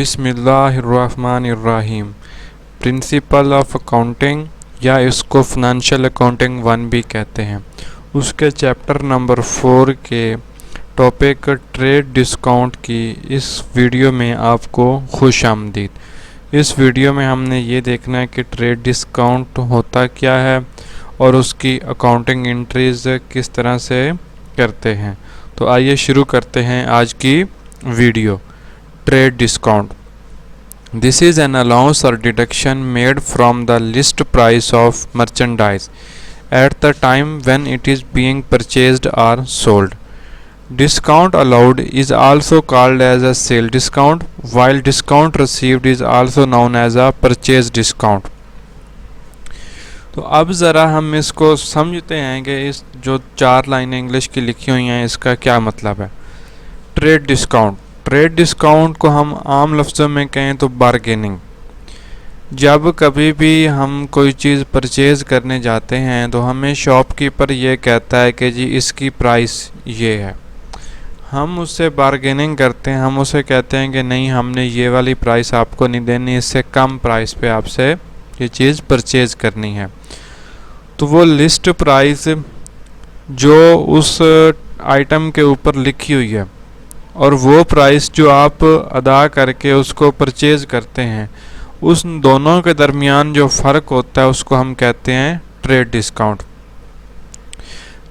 बिस्मिल्लाहिर्रहमानिर्रहीम। Principle of accounting या इसको फाइनेंशियल अकाउंटिंग 1 भी कहते हैं, उसके चैप्टर नंबर 4 के टॉपिक ट्रेड डिस्काउंट की इस वीडियो में आपको खुशामदीद। इस वीडियो में हमने ये देखना है कि ट्रेड डिस्काउंट होता क्या है और उसकी अकाउंटिंग एंट्रीज किस तरह से करते हैं। तो आइए शुरू करते हैं आज की video. Trade discount, this is an allowance or deduction made from the list price of merchandise at the time when it is being purchased or sold. Discount allowed is also called as a sale discount, while discount received is also known as a purchase discount. तो अब ज़रा हम इसको समझते हैं कि इस जो 4 लाइनें इंग्लिश की लिखी हुई हैं इसका क्या मतलब है। ट्रेड डिस्काउंट, ट्रेड डिस्काउंट को हम आम लफ्ज़ों में कहें तो बारगेनिंग। जब कभी भी हम कोई चीज़ परचेज़ करने जाते हैं तो हमें शॉपकीपर ये कहता है कि जी इसकी प्राइस ये है, हम उससे बारगेनिंग करते हैं, हम उसे कहते हैं कि नहीं हमने ये वाली प्राइस आपको नहीं देनी, इससे कम प्राइस पे आपसे ये चीज़ परचेज़ करनी है। तो वो लिस्ट प्राइस जो उस आइटम के ऊपर लिखी हुई है और वो प्राइस जो आप अदा करके उसको परचेज़ करते हैं, उस दोनों के दरमियान जो फ़र्क होता है उसको हम कहते हैं ट्रेड डिस्काउंट।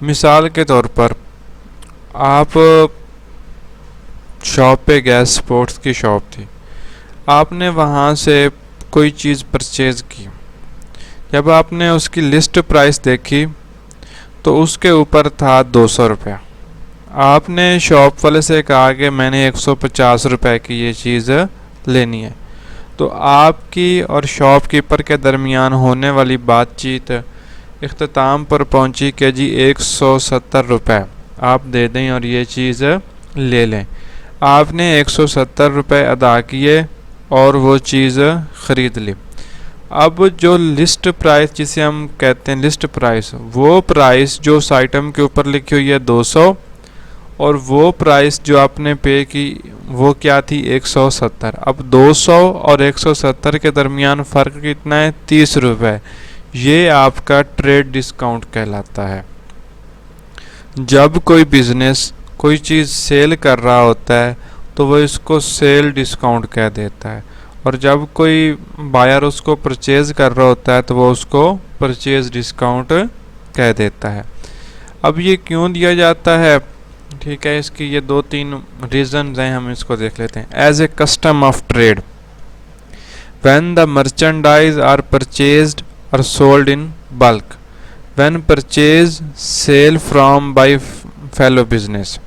मिसाल के तौर पर आप शॉप पे गए, स्पोर्ट्स की शॉप थी, आपने वहाँ से कोई चीज़ परचेज़ की। जब आपने उसकी लिस्ट प्राइस देखी तो उसके ऊपर था 200 रुपया। आपने शॉप वाले से कहा कि मैंने 150 रुपये की ये चीज़ लेनी है। तो आपकी और शॉपकीपर के दरमियान होने वाली बातचीत इख्तिताम पर पहुंची कि जी 170 रुपये आप दे दें और ये चीज़ ले लें। आपने 170 रुपये अदा किए और वो चीज़ ख़रीद ली। अब जो लिस्ट प्राइस जिसे हम कहते हैं लिस्ट प्राइस, वो प्राइस जो उस आइटम के ऊपर लिखी हुई है 200 और वो प्राइस जो आपने पे की वो क्या थी 170। अब 200 और 170 के दरमियान फ़र्क कितना है 30 रुपये। ये आपका ट्रेड डिस्काउंट कहलाता है। जब कोई बिज़नेस कोई चीज़ सेल कर रहा होता है तो वो इसको सेल डिस्काउंट कह देता है, और जब कोई बायर उसको परचेज़ कर रहा होता है तो वो उसको परचेज़ डिस्काउंट कह देता है। अब ये क्यों दिया जाता है, ठीक है, इसकी ये 2-3 रीज़न्स हैं, हम इसको देख लेते हैं। As a custom of trade, when the merchandise are purchased or sold in bulk, when purchase sale from by fellow business.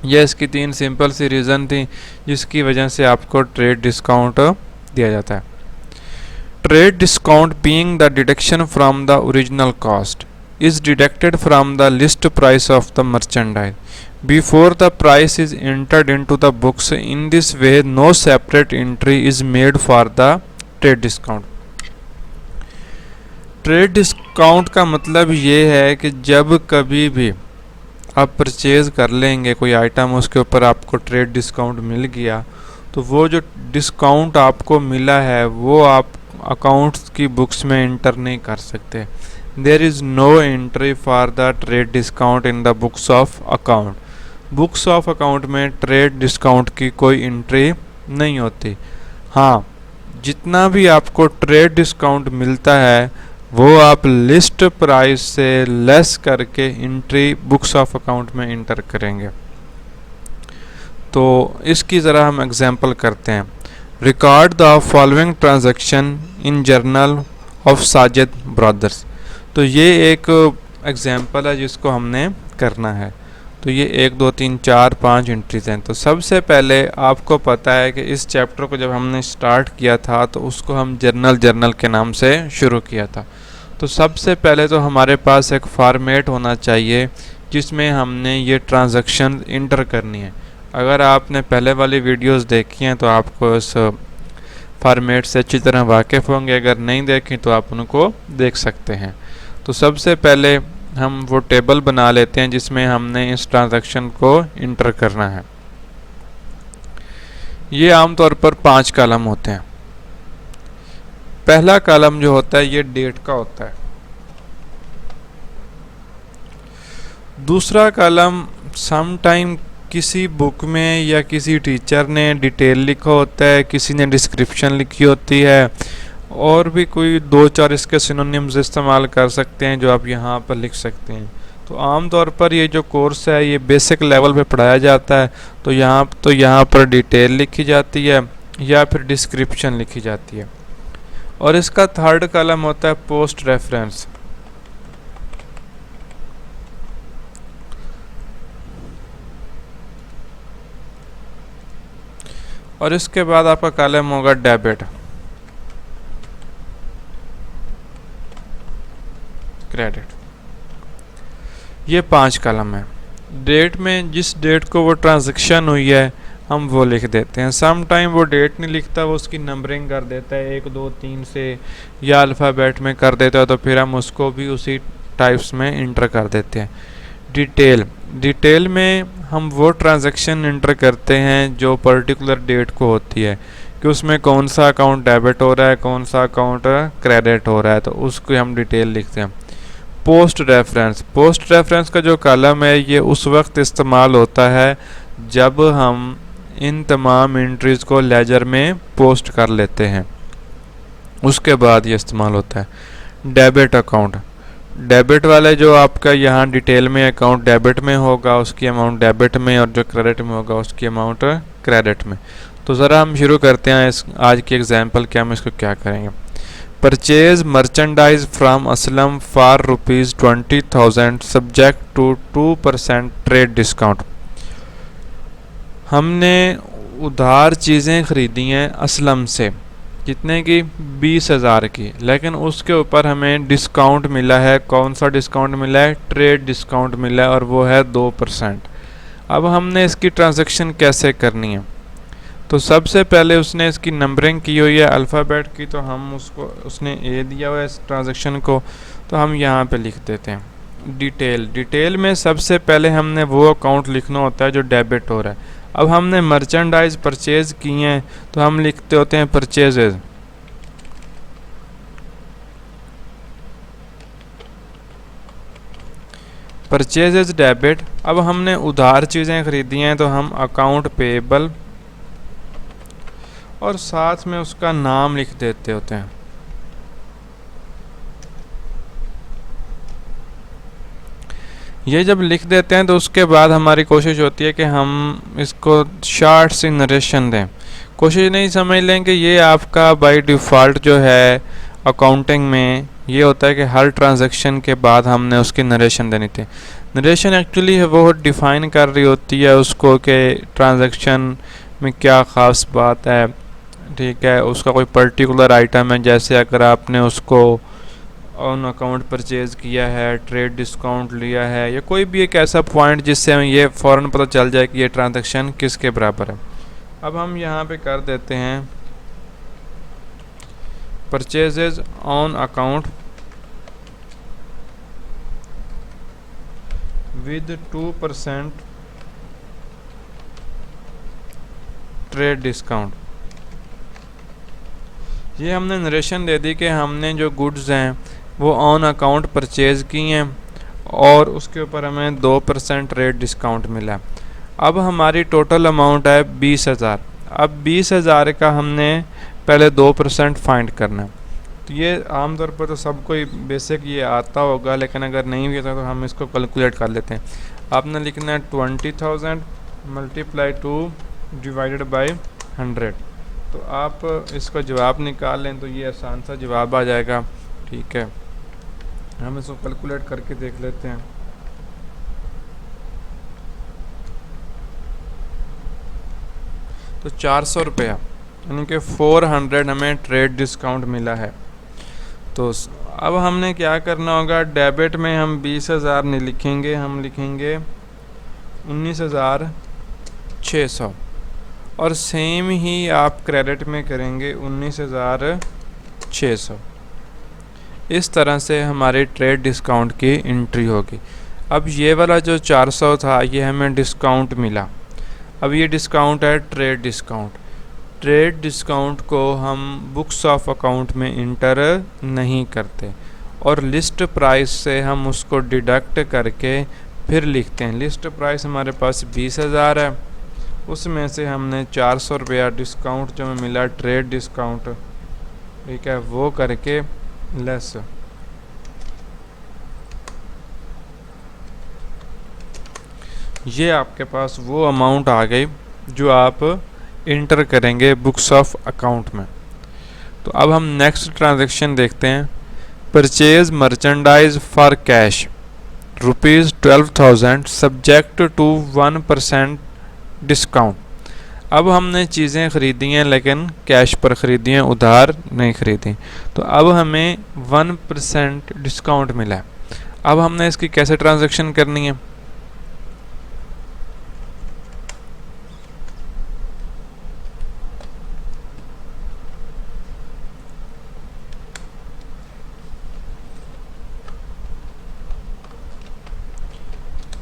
ये इसकी 3 सिंपल सी रीज़न थी जिसकी वजह से आपको ट्रेड डिस्काउंट दिया जाता है। Trade discount being the deduction from the original cost is deducted from the list price of the merchandise before the price is entered into the books. In this way no separate entry is made for the trade discount. Trade discount का मतलब ये है कि जब कभी भी आप purchase कर लेंगे कोई आइटम, उसके ऊपर आपको ट्रेड डिस्काउंट मिल गया, तो वो जो डिस्काउंट आपको मिला है वो आप अकाउंट्स की बुक्स में एंटर नहीं कर सकते। There is no entry for the trade discount in the books of account. Books of account में ट्रेड डिस्काउंट की कोई एंट्री नहीं होती। हाँ, जितना भी आपको ट्रेड डिस्काउंट मिलता है वो आप लिस्ट प्राइस से लेस करके एंट्री बुक्स ऑफ अकाउंट में इंटर करेंगे। तो इसकी ज़रा हम एग्जांपल करते हैं। Record the following transaction in journal of Sajid brothers. तो ये एक एग्जांपल है जिसको हमने करना है। तो ये 1 2 3 4 5 एंट्रीज हैं। तो सबसे पहले आपको पता है कि इस चैप्टर को जब हमने स्टार्ट किया था तो उसको हम जर्नल के नाम से शुरू किया था। तो सबसे पहले तो हमारे पास एक फॉर्मेट होना चाहिए जिसमें हमने ये ट्रांजैक्शन इंटर करनी है। अगर आपने पहले वाली वीडियोस देखी हैं तो आपको इस फॉर्मेट से अच्छी तरह वाकिफ़ होंगे, अगर नहीं देखें तो आप उनको देख सकते हैं। तो सबसे पहले हम वो टेबल बना लेते हैं जिसमें हमने इस ट्रांजैक्शन को इंटर करना है। ये आमतौर पर 5 कॉलम होते हैं। पहला कॉलम जो होता है ये डेट का होता है। दूसरा कॉलम सम टाइम किसी बुक में या किसी टीचर ने डिटेल लिखा होता है, किसी ने डिस्क्रिप्शन लिखी होती है, और भी कोई 2-4 इसके सिनोनिम्स इस्तेमाल कर सकते हैं जो आप यहाँ पर लिख सकते हैं। तो आमतौर पर ये जो कोर्स है ये बेसिक लेवल पे पढ़ाया जाता है, तो यहाँ पर डिटेल लिखी जाती है या फिर डिस्क्रिप्शन लिखी जाती है। और इसका थर्ड कॉलम होता है पोस्ट रेफरेंस। और इसके बाद आपका कॉलम होगा डेबिट, क्रेडिट। ये 5 कॉलम है। डेट में जिस डेट को वो ट्रांजैक्शन हुई है हम वो लिख देते हैं। सम टाइम वो डेट नहीं लिखता, वो उसकी नंबरिंग कर देता है 1 2 3 से, या अल्फ़ाबेट में कर देता है, तो फिर हम उसको भी उसी टाइप्स में इंटर कर देते हैं। डिटेल में हम वो ट्रांजैक्शन इंटर करते हैं जो पर्टिकुलर डेट को होती है, कि उसमें कौन सा अकाउंट डेबिट हो रहा है, कौन सा अकाउंट क्रेडिट हो रहा है, तो उसको हम डिटेल लिखते हैं। पोस्ट रेफरेंस का जो कॉलम है ये उस वक्त इस्तेमाल होता है जब हम इन तमाम एंट्रीज़ को लेजर में पोस्ट कर लेते हैं, उसके बाद ये इस्तेमाल होता है। डेबिट अकाउंट, डेबिट वाले जो आपका यहाँ डिटेल में अकाउंट डेबिट में होगा उसकी अमाउंट डेबिट में, और जो क्रेडिट में होगा उसकी अमाउंट क्रेडिट में। तो ज़रा हम शुरू करते हैं इस आज की एग्जांपल के, हम इसको क्या करेंगे। Purchase merchandise from Aslam for ₹20,000 subject to 2% trade discount. हमने उधार चीज़ें ख़रीदी हैं असलम से, कितने की? 20,000 की, लेकिन उसके ऊपर हमें डिस्काउंट मिला है। कौन सा डिस्काउंट मिला है? ट्रेड डिस्काउंट मिला है, और वो है 2%। अब हमने इसकी ट्रांजैक्शन कैसे करनी है? तो सबसे पहले उसने इसकी नंबरिंग की हुई है अल्फ़ाबेट की, तो हम उसने ए दिया हुआ है इस ट्रांजैक्शन को, तो हम यहाँ पे लिख देते हैं डिटेल में सबसे पहले हमने वो अकाउंट लिखना होता है जो डेबिट हो रहा है। अब हमने मर्चेंडाइज परचेज़ किए हैं, तो हम लिखते होते हैं परचेजेज। Purchases debit. अब हमने उधार चीज़ें ख़रीदी हैं, तो हम अकाउंट पेएबल और साथ में उसका नाम लिख देते होते हैं। ये जब लिख देते हैं तो उसके बाद हमारी कोशिश होती है कि हम इसको शॉर्ट सी नरेशन दें। कोशिश नहीं समझ लें कि ये आपका बाय डिफ़ॉल्ट जो है अकाउंटिंग में ये होता है कि हर ट्रांजैक्शन के बाद हमने उसकी नरेशन देनी थी। नरेशन एक्चुअली वो डिफ़ाइन कर रही होती है उसको कि ट्रांजैक्शन में क्या ख़ास बात है, ठीक है, उसका कोई पर्टिकुलर आइटम है, जैसे अगर आपने उसको ऑन अकाउंट परचेज़ किया है, ट्रेड डिस्काउंट लिया है, या कोई भी एक ऐसा पॉइंट जिससे हमें ये फ़ौरन पता चल जाए कि ये ट्रांजैक्शन किसके बराबर है। अब हम यहाँ पे कर देते हैं purchases on account with 2% trade discount. ये हमने नरेशन दे दी कि हमने जो गुड्स हैं वो ऑन अकाउंट परचेज़ की हैं और उसके ऊपर हमें 2% ट्रेड डिस्काउंट मिला। अब हमारी टोटल अमाउंट है 20,000। अब 20,000 का हमने पहले 2% फाइंड करना है। तो ये आमतौर पर तो सबको ही बेसिक ये आता होगा, लेकिन अगर नहीं भी आता तो हम इसको कैलकुलेट कर लेते हैं। आपने लिखना है 20,000 मल्टीप्लाई 2 डिवाइडेड बाई 100। तो आप इसको जवाब निकाल लें तो ये आसान सा जवाब आ जाएगा, ठीक है। हम इसको कैलकुलेट करके देख लेते हैं। तो 400 रुपया यानी कि 400 हमें ट्रेड डिस्काउंट मिला है। तो अब हमने क्या करना होगा, डेबिट में हम 20,000 नहीं लिखेंगे, हम लिखेंगे 19,600, और सेम ही आप क्रेडिट में करेंगे 19,600। इस तरह से हमारी ट्रेड डिस्काउंट की एंट्री होगी। अब ये वाला जो 400 था ये हमें डिस्काउंट मिला। अब ये डिस्काउंट है ट्रेड डिस्काउंट। ट्रेड डिस्काउंट को हम बुक्स ऑफ अकाउंट में इंटर नहीं करते और लिस्ट प्राइस से हम उसको डिडक्ट करके फिर लिखते हैं। लिस्ट प्राइस हमारे पास 20,000 है, उसमें से हमने 400 रुपया डिस्काउंट जो हमें मिला ट्रेड डिस्काउंट, ठीक है, वो करके लेस। ये आपके पास वो अमाउंट आ गई जो आप इंटर करेंगे बुक्स ऑफ अकाउंट में। तो अब हम नेक्स्ट ट्रांजैक्शन देखते हैं। Purchase merchandise for cash ₹12,000 subject to 1% discount. अब हमने चीज़ें ख़रीदी हैं लेकिन कैश पर ख़रीदी हैं, उधार नहीं ख़रीदी। तो अब हमें 1% डिस्काउंट मिला है। अब हमने इसकी कैसे ट्रांजैक्शन करनी है?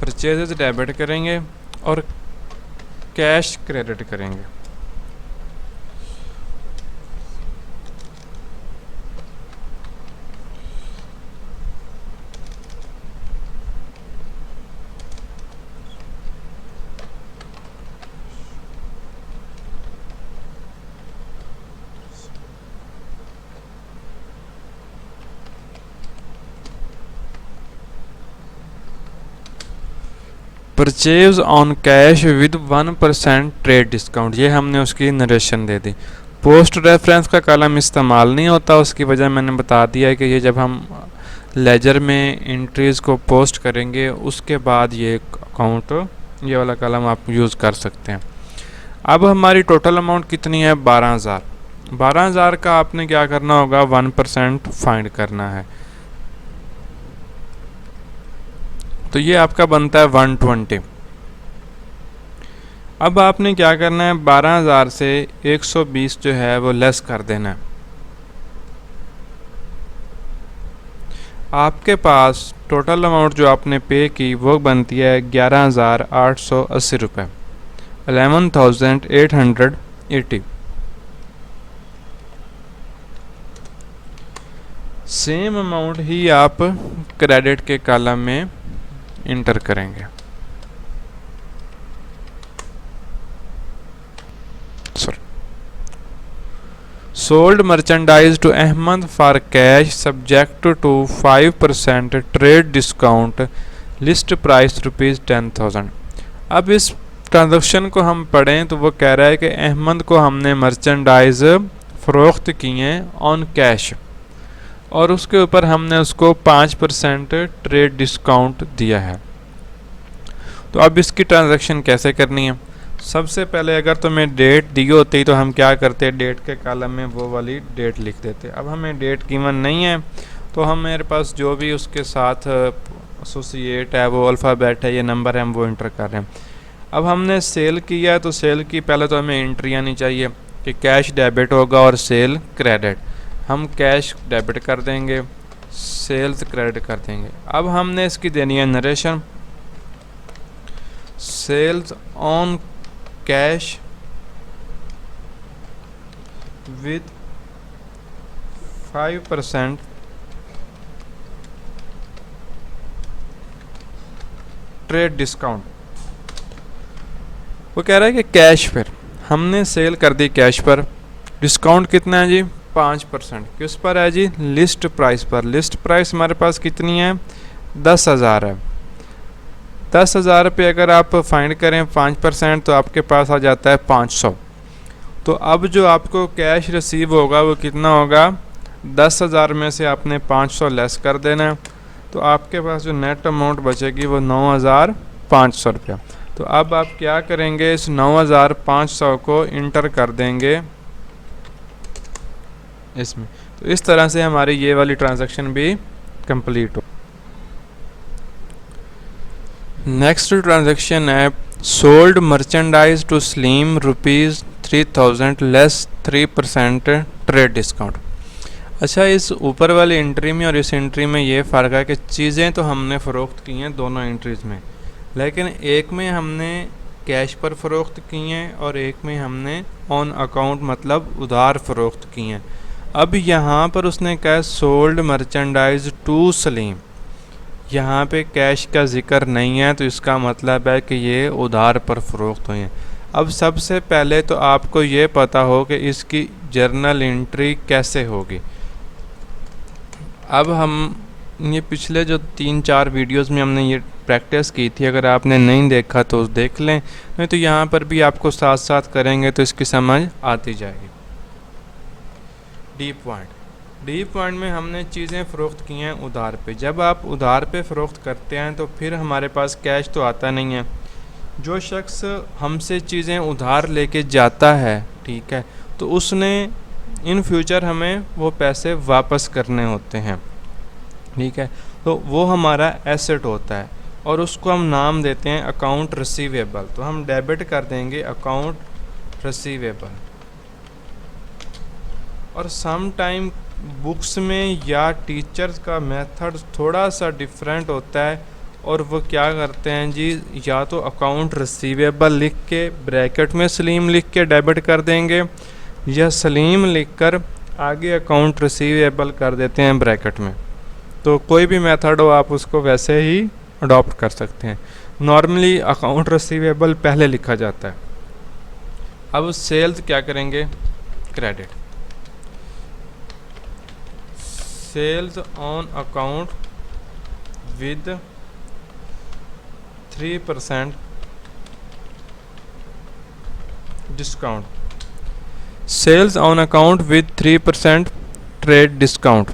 परचेजेस डेबिट करेंगे और कैश क्रेडिट करेंगे। Purchase on cash with 1% trade discount, ये हमने उसकी नरेशन दे दी। पोस्ट रेफरेंस का कॉलम इस्तेमाल नहीं होता, उसकी वजह मैंने बता दिया है कि ये जब हम लेजर में एंट्रीज़ को पोस्ट करेंगे उसके बाद ये अकाउंट, ये वाला कॉलम आप यूज़ कर सकते हैं। अब हमारी टोटल अमाउंट कितनी है? 12,000। 12,000 का आपने क्या करना होगा? 1% फाइंड करना है। तो ये आपका बनता है 120। अब आपने क्या करना है? 12,000 से 120 जो है वो लेस कर देना है। आपके पास टोटल अमाउंट जो आपने पे की वो बनती है 11,880 रुपये, 11,880। सेम अमाउंट ही आप क्रेडिट के कॉलम में इंटर करेंगे। Sold merchandise to Ahmad for cash subject to 5% trade discount, list price ₹10,000। अब इस ट्रांजैक्शन को हम पढ़ें तो वो कह रहा है कि अहमद को हमने मर्चेंडाइज फ़रोख्त किए ऑन कैश और उसके ऊपर हमने उसको 5% ट्रेड डिस्काउंट दिया है। तो अब इसकी ट्रांजैक्शन कैसे करनी है? सबसे पहले अगर तुम्हें डेट दी होती तो हम क्या करते? डेट के कॉलम में वो वाली डेट लिख देते। अब हमें डेट गिवन नहीं है तो हम मेरे पास जो भी उसके साथ एसोसिएट है, वो अल्फ़ाबेट है, ये नंबर है, हम वो इंटर कर रहे हैं। अब हमने सेल किया है तो सेल की पहले तो हमें एंट्री आनी चाहिए कि कैश डेबिट होगा और सेल क्रेडिट। हम कैश डेबिट कर देंगे, सेल्स क्रेडिट कर देंगे। अब हमने इसकी देनी है narration. Sales on cash with 5% trade discount. वो कह रहा है कि कैश पर हमने सेल कर दी, कैश पर डिस्काउंट कितना है जी? 5%। किस पर है जी? लिस्ट प्राइस पर। लिस्ट प्राइस हमारे पास कितनी है? 10,000 है। 10,000 पे अगर आप फाइंड करें 5% तो आपके पास आ जाता है 500। तो अब जो आपको कैश रिसीव होगा वो कितना होगा? 10,000 में से आपने 500 लेस कर देना है, तो आपके पास जो नेट अमाउंट बचेगी वो 9,500 रुपया। तो अब आप क्या करेंगे? इस 9,500 को इंटर कर देंगे इसमें। तो इस तरह से हमारी ये वाली ट्रांजैक्शन भी कंप्लीट हो। नेक्स्ट ट्रांजैक्शन है सोल्ड मर्चेंडाइज टू स्लीम ₹3,000 लेस 3% ट्रेड डिस्काउंट। अच्छा, इस ऊपर वाली एंट्री में और इस एंट्री में ये फ़र्क है कि चीज़ें तो हमने फ़रोख्त की हैं दोनों एंट्रीज़ में, लेकिन एक में हमने कैश पर फ़रोख्त की हैं और एक में हमने ऑन अकाउंट मतलब उधार फ़रोख्त की हैं। अब यहाँ पर उसने कहा सोल्ड मर्चेंडाइज टू सलीम, यहाँ पे कैश का ज़िक्र नहीं है, तो इसका मतलब है कि ये उधार पर फ़रोख्त हुई हैं। अब सबसे पहले तो आपको ये पता हो कि इसकी जर्नल एंट्री कैसे होगी। अब हम ये पिछले जो 3-4 वीडियोस में हमने ये प्रैक्टिस की थी, अगर आपने नहीं देखा तो देख लें, नहीं तो यहाँ पर भी आपको साथ साथ करेंगे तो इसकी समझ आती जाएगी। डी पॉइंट में हमने चीज़ें फ़रोख्त की हैं उधार पे। जब आप उधार पे फ़रोख्त करते हैं तो फिर हमारे पास कैश तो आता नहीं है। जो शख्स हमसे चीज़ें उधार लेके जाता है, ठीक है, तो उसने इन फ्यूचर हमें वो पैसे वापस करने होते हैं, ठीक है, तो वो हमारा एसेट होता है और उसको हम नाम देते हैं अकाउंट रिसीवेबल। तो हम डेबिट कर देंगे अकाउंट रिसीवेबल। और सम टाइम बुक्स में या टीचर्स का मेथड थोड़ा सा डिफरेंट होता है और वो क्या करते हैं जी, या तो अकाउंट रिसीवेबल लिख के ब्रैकेट में सलीम लिख के डेबिट कर देंगे, या सलीम लिखकर आगे अकाउंट रिसीवेबल कर देते हैं ब्रैकेट में। तो कोई भी मेथड हो आप उसको वैसे ही अडॉप्ट कर सकते हैं। नॉर्मली अकाउंट रिसीवेबल पहले लिखा जाता है। अब सेल्स क्या करेंगे, credit. Sales on account with 3% discount. Sales on account with 3% trade discount.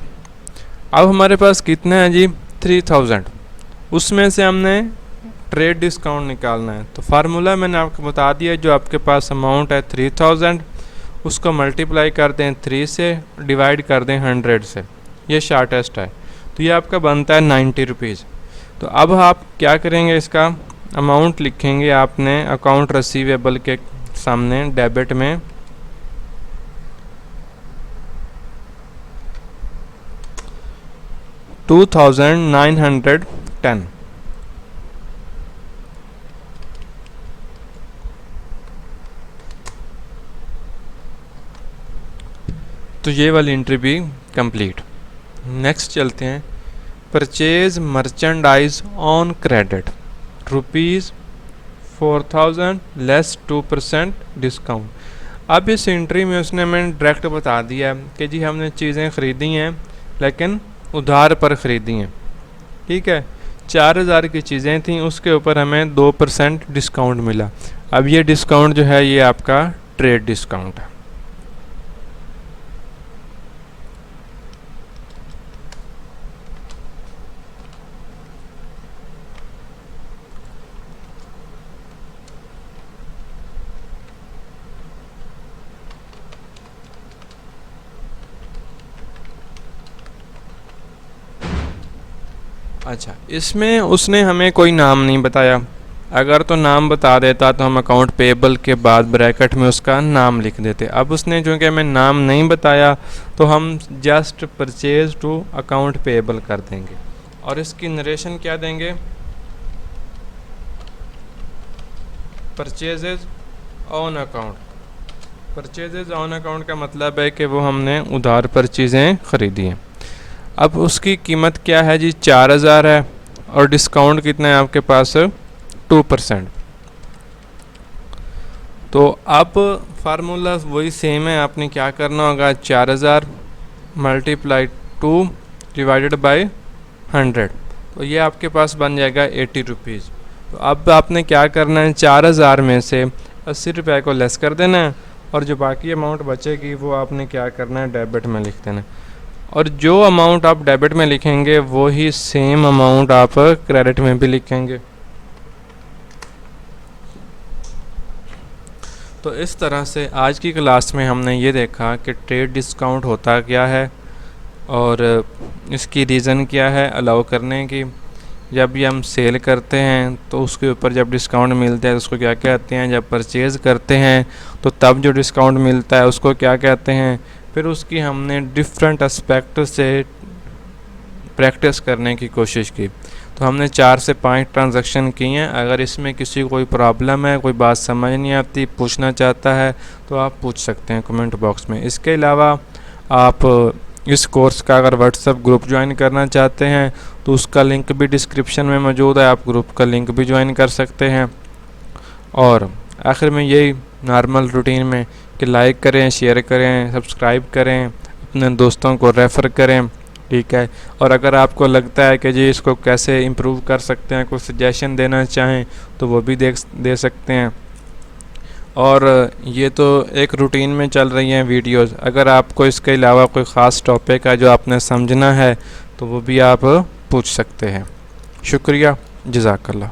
अब हमारे पास कितना है जी, 3000। उसमें से हमने ट्रेड डिस्काउंट निकालना है। तो फार्मूला मैंने आपको बता दिया, जो आपके पास अमाउंट है 3000, उसको मल्टीप्लाई कर दें 3 से, डिवाइड कर दें 100 से, ये शॉर्टेस्ट है, तो ये आपका बनता है 90 रुपीज़। तो अब आप क्या करेंगे, इसका अमाउंट लिखेंगे आपने अकाउंट रिसीवेबल के सामने डेबिट में 2910। तो ये वाली एंट्री भी कंप्लीट। नेक्स्ट चलते हैं, purchase merchandise on credit ₹4000 less 2% discount. अब इस एंट्री में उसने मैंने डायरेक्ट बता दिया कि जी हमने चीज़ें ख़रीदी हैं लेकिन उधार पर ख़रीदी हैं, ठीक है, 4000 की चीज़ें थीं, उसके ऊपर हमें 2% डिस्काउंट मिला। अब ये डिस्काउंट जो है ये आपका ट्रेड डिस्काउंट है। अच्छा, इसमें उसने हमें कोई नाम नहीं बताया। अगर तो नाम बता देता तो हम अकाउंट पेएबल के बाद ब्रैकेट में उसका नाम लिख देते। अब उसने चूँकि हमें नाम नहीं बताया तो हम just purchase to account payable कर देंगे और इसकी नरेशन क्या देंगे, purchases on account. Purchases on account का मतलब है कि वो हमने उधार पर चीज़ें ख़रीदी हैं। अब उसकी कीमत क्या है जी, 4000 है और डिस्काउंट कितना है आपके पास, 2%। तो अब फार्मूला वही सेम है, आपने क्या करना होगा, 4000 मल्टीप्लाई 2 डिवाइडेड बाय 100, तो ये आपके पास बन जाएगा 80 रुपीज़। तो अब आपने क्या करना है, 4000 में से 80 रुपये को लेस कर देना है और जो बाकी अमाउंट बचेगी वो आपने क्या करना है, डेबिट में लिख देना है। और जो अमाउंट आप डेबिट में लिखेंगे वो ही सेम अमाउंट आप क्रेडिट में भी लिखेंगे। तो इस तरह से आज की क्लास में हमने ये देखा कि ट्रेड डिस्काउंट होता क्या है और इसकी रीज़न क्या है अलाउ करने की। जब भी हम सेल करते हैं तो उसके ऊपर जब डिस्काउंट मिलता है तो उसको क्या कहते हैं, जब परचेज़ करते हैं तो तब जो डिस्काउंट मिलता है उसको क्या कहते हैं। फिर उसकी हमने डिफरेंट एस्पेक्ट से प्रैक्टिस करने की कोशिश की। तो हमने 4 से 5 ट्रांजैक्शन की हैं। अगर इसमें किसी को कोई प्रॉब्लम है, कोई बात समझ नहीं आती, पूछना चाहता है, तो आप पूछ सकते हैं कमेंट बॉक्स में। इसके अलावा आप इस कोर्स का अगर व्हाट्सएप ग्रुप ज्वाइन करना चाहते हैं तो उसका लिंक भी डिस्क्रिप्शन में मौजूद है, आप ग्रुप का लिंक भी ज्वाइन कर सकते हैं। और आखिर में यही नॉर्मल रूटीन में कि लाइक करें, शेयर करें, सब्सक्राइब करें, अपने दोस्तों को रेफ़र करें, ठीक है। और अगर आपको लगता है कि जी इसको कैसे इम्प्रूव कर सकते हैं, कोई सजेशन देना चाहें तो वो भी दे सकते हैं। और ये तो एक रूटीन में चल रही हैं वीडियोस। अगर आपको इसके अलावा कोई ख़ास टॉपिक है जो आपने समझना है तो वो भी आप पूछ सकते हैं। शुक्रिया, जज़ाकल्लाह।